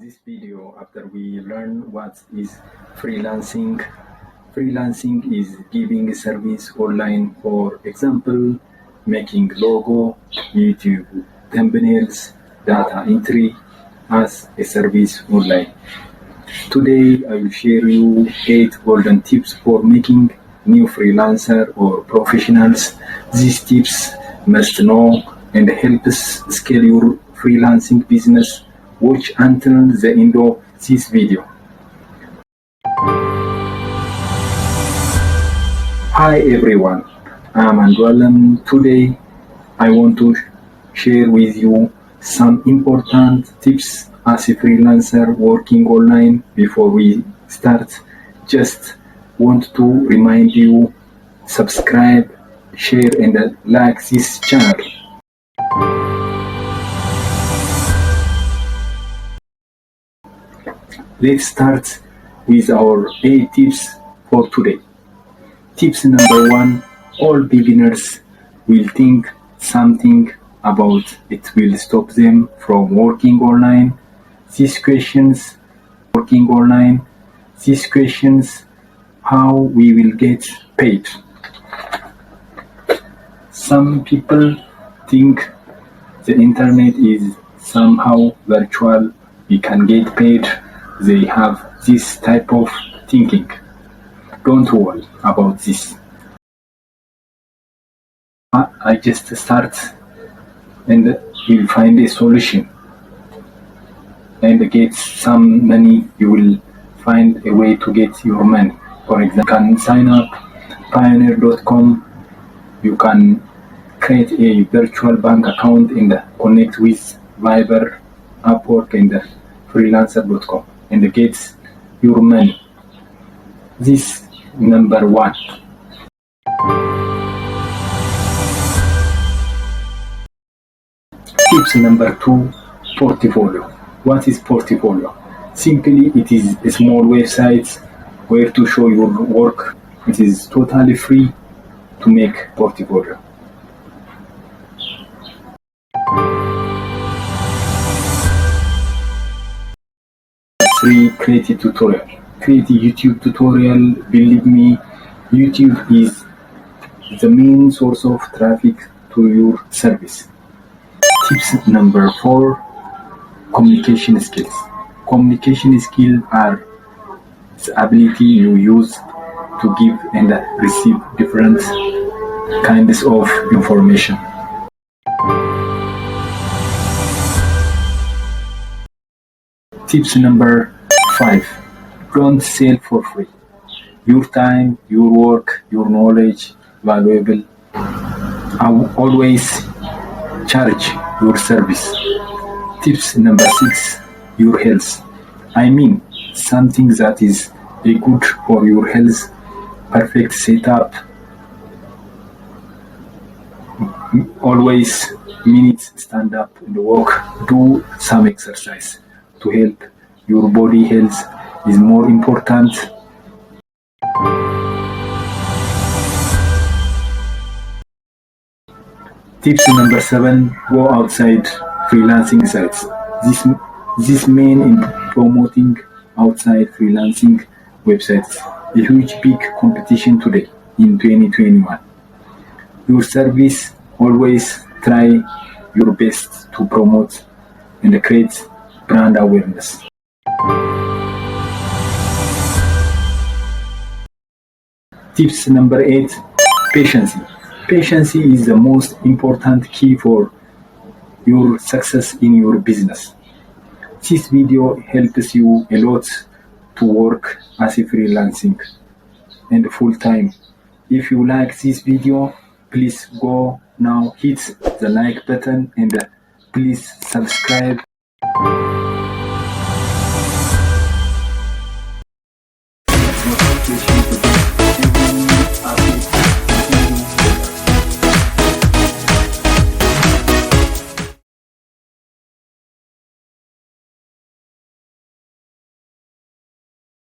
this video, after we learn what is freelancing, freelancing is giving a service online, for example, making logo, YouTube thumbnails, data entry as a service online. Today I will share you 8 golden tips for making new freelancer or professionals. These tips must know and helps scale your freelancing business. Watch until the end of this video. Hi everyone, I'm Andualam. Today I want to share with you some important tips as a freelancer working online. Before we start, just want to remind you, subscribe, share and like this channel. Let's start with our 8 tips for today. Tips number 1, all beginners will think something about it will stop them from working online. These questions, how we will get paid. Some people think the internet is somehow virtual, we can get paid. They have this type of thinking. Don't worry about this. I just start and you'll find a solution and get some money. You will find a way to get your money. For example, you can sign up pioneer.com. You can create a virtual bank account and connect with fiverr, upwork and freelancer.com and get your money. This number 1. Tips number 2, portfolio. What is portfolio? Simply, it is a small website where to show your work. It is totally free to make portfolio. 3, create a tutorial. Create a YouTube tutorial. Believe me, YouTube is the main source of traffic to your service. Tips number 4, communication skills. Communication skills are the ability you use to give and receive different kinds of information. Tips number 5, don't sell for free. Your time, your work, your knowledge, valuable. Always charge your service. Tips number 6, your health. I mean something that is good for your health. Perfect setup. Always minutes stand up and walk. Do some exercise to help your body health is more important. Tips number 7, go outside freelancing sites. This means in promoting outside freelancing websites. A huge big competition today in 2021. Your service, always try your best to promote and create brand awareness. Tips number 8, patience. Patience is the most important key for your success in your business. This video helps you a lot to work as a freelancing and full-time. If you like this video, please go now, hit the like button and please subscribe. Notification to